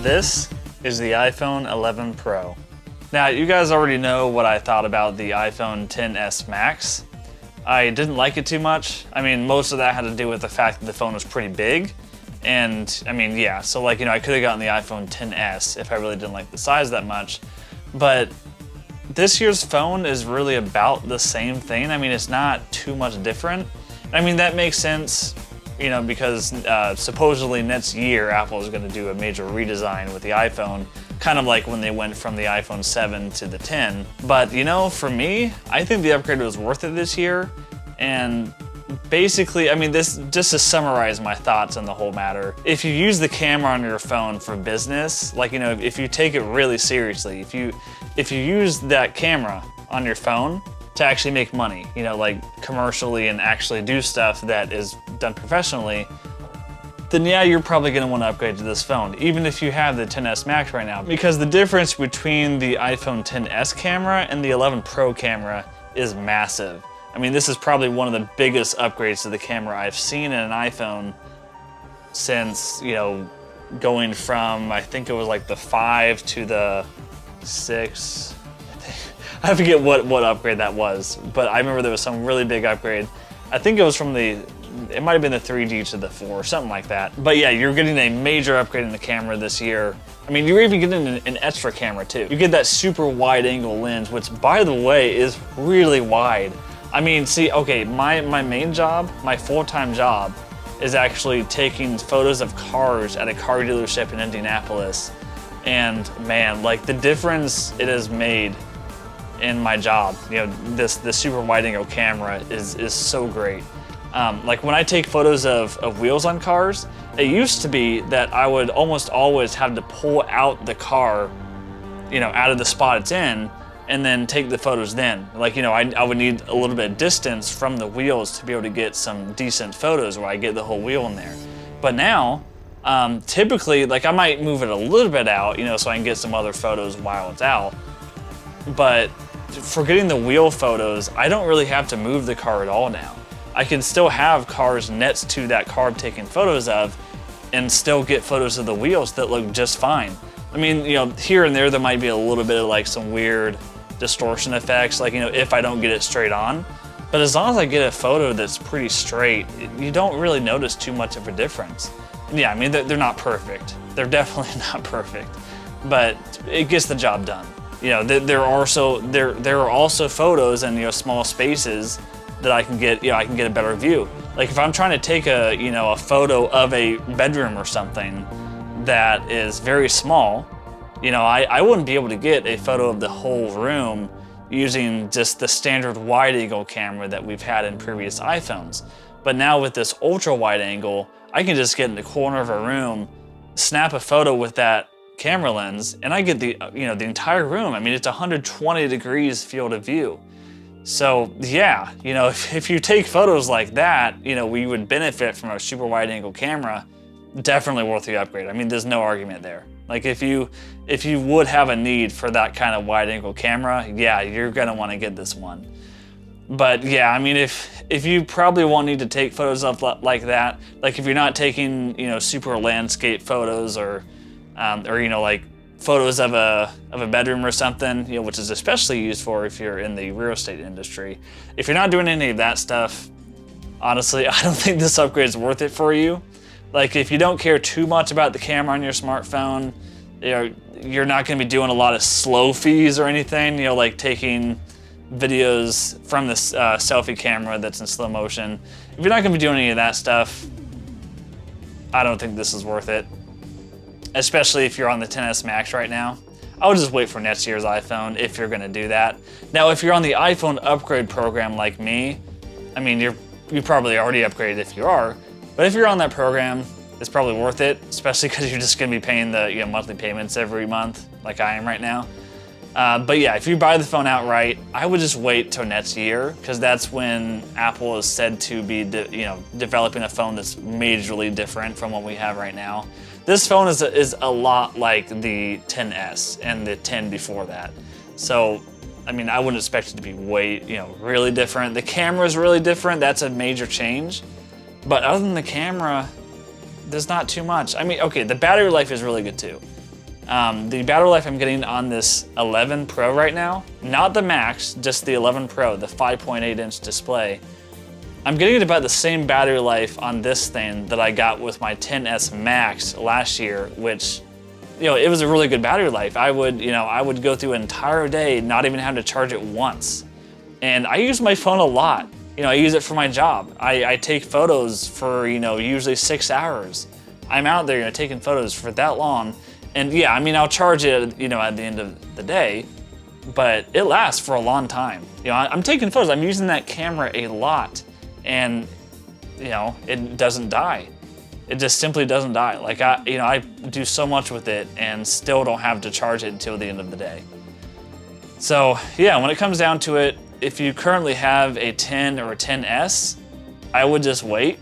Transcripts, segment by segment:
This is the iPhone 11 Pro. Now, you guys already know what I thought about the iPhone XS Max. I didn't like it too much. I mean, most of that had to do with the fact that the phone was pretty big. And I mean, yeah, so like, I could have gotten the iPhone XS if I really didn't like the size that much. But this year's phone is really about the same thing. I mean, it's not too much different. I mean, that makes sense, because supposedly next year, Apple is going to do a major redesign with the iPhone, kind of like when they went from the iPhone 7 to the 10. But, for me, I think the upgrade was worth it this year. And basically, I mean, this just to summarize my thoughts on the whole matter. If you use the camera on your phone for business, like, if you take it really seriously, if you use that camera on your phone to actually make money, like commercially and actually do stuff that is done professionally, then yeah, you're probably gonna want to upgrade to this phone, even if you have the XS Max right now, because the difference between the iPhone XS camera and the 11 Pro camera is massive. I mean, this is probably one of the biggest upgrades to the camera I've seen in an iPhone since, going from, I think it was like the 5 to the 6. I forget what upgrade that was, but I remember there was some really big upgrade. I think it was from it might have been the 3G to the 4, something like that. But yeah, you're getting a major upgrade in the camera this year. I mean, you're even getting an extra camera too. You get that super wide angle lens, which by the way is really wide. I mean, see, okay, my main job, my full-time job, is actually taking photos of cars at a car dealership in Indianapolis. And man, like the difference it has made in my job, this super wide angle camera is so great. Like when I take photos of wheels on cars, it used to be that I would almost always have to pull out the car, out of the spot it's in, and then take the photos then. Like, I would need a little bit of distance from the wheels to be able to get some decent photos where I get the whole wheel in there. But now, typically, like I might move it a little bit out, so I can get some other photos while it's out. But for getting the wheel photos, I don't really have to move the car at all now. I can still have cars next to that car I'm taking photos of and still get photos of the wheels that look just fine. I mean, here and there might be a little bit of like some weird distortion effects, like, if I don't get it straight on. But as long as I get a photo that's pretty straight, you don't really notice too much of a difference. Yeah, I mean, they're not perfect. They're definitely not perfect, but it gets the job done. There are also photos in small spaces that I can get a better view. Like if I'm trying to take a photo of a bedroom or something that is very small, I wouldn't be able to get a photo of the whole room using just the standard wide angle camera that we've had in previous iPhones. But now with this ultra wide angle, I can just get in the corner of a room, snap a photo with that camera lens, and I get the entire room. I mean, it's 120 degrees field of view. So yeah, if you take photos like that, we would benefit from a super wide angle camera. Definitely worth the upgrade. I mean, there's no argument there. Like if you would have a need for that kind of wide angle camera, yeah, you're gonna want to get this one. But yeah, I mean, if you probably won't need to take photos of like that, like if you're not taking super landscape photos or like photos of a bedroom or something, which is especially used for if you're in the real estate industry. If you're not doing any of that stuff, honestly, I don't think this upgrade is worth it for you. Like if you don't care too much about the camera on your smartphone, you're not going to be doing a lot of slow fees or anything, like taking videos from this selfie camera that's in slow motion. If you're not going to be doing any of that stuff, I don't think this is worth it. Especially if you're on the XS Max right now. I would just wait for next year's iPhone if you're gonna do that. Now, if you're on the iPhone upgrade program like me, I mean, you probably already upgraded if you are, but if you're on that program, it's probably worth it, especially because you're just gonna be paying the monthly payments every month, like I am right now. But yeah, if you buy the phone outright, I would just wait till next year, because that's when Apple is said to be developing a phone that's majorly different from what we have right now. This phone is a lot like the XS and the 10 before that. So, I mean, I wouldn't expect it to be really different. The camera is really different. That's a major change. But other than the camera, there's not too much. I mean, okay, the battery life is really good too. The battery life I'm getting on this 11 Pro right now, not the Max, just the 11 Pro, the 5.8-inch display, I'm getting about the same battery life on this thing that I got with my 10s Max last year, which, it was a really good battery life. I would go through an entire day not even having to charge it once. And I use my phone a lot. I use it for my job. I take photos for, usually 6 hours. I'm out there, taking photos for that long. And yeah, I'll charge it, at the end of the day, but it lasts for a long time. I'm taking photos, I'm using that camera a lot, and, it doesn't die. It just simply doesn't die. Like, I do so much with it and still don't have to charge it until the end of the day. So yeah, when it comes down to it, if you currently have a 10 or a 10s, I would just wait.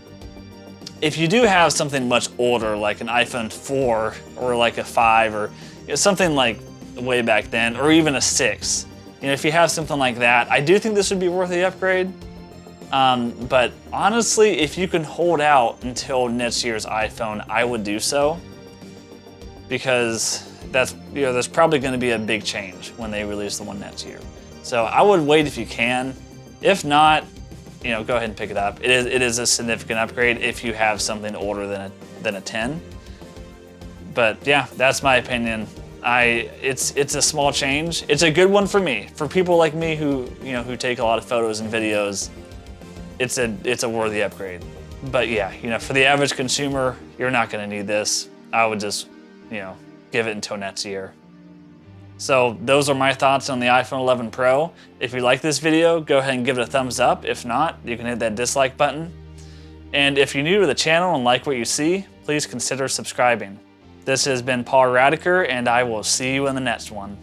If you do have something much older, like an iPhone 4 or like a 5 or something like way back then, or even a 6, if you have something like that, I do think this would be worth the upgrade. But honestly, if you can hold out until next year's iPhone, I would do so, because there's probably going to be a big change when they release the one next year. So I would wait if you can. If not, go ahead and pick it up. It is a significant upgrade if you have something older than a 10. But yeah, that's my opinion. It's a small change. It's a good one for me. For people like me who take a lot of photos and videos, it's a worthy upgrade. But yeah, for the average consumer, you're not going to need this. I would just, give it until next year. So those are my thoughts on the iPhone 11 Pro. If you like this video, go ahead and give it a thumbs up. If not, you can hit that dislike button. And if you're new to the channel and like what you see, please consider subscribing. This has been Paul Radiker, and I will see you in the next one.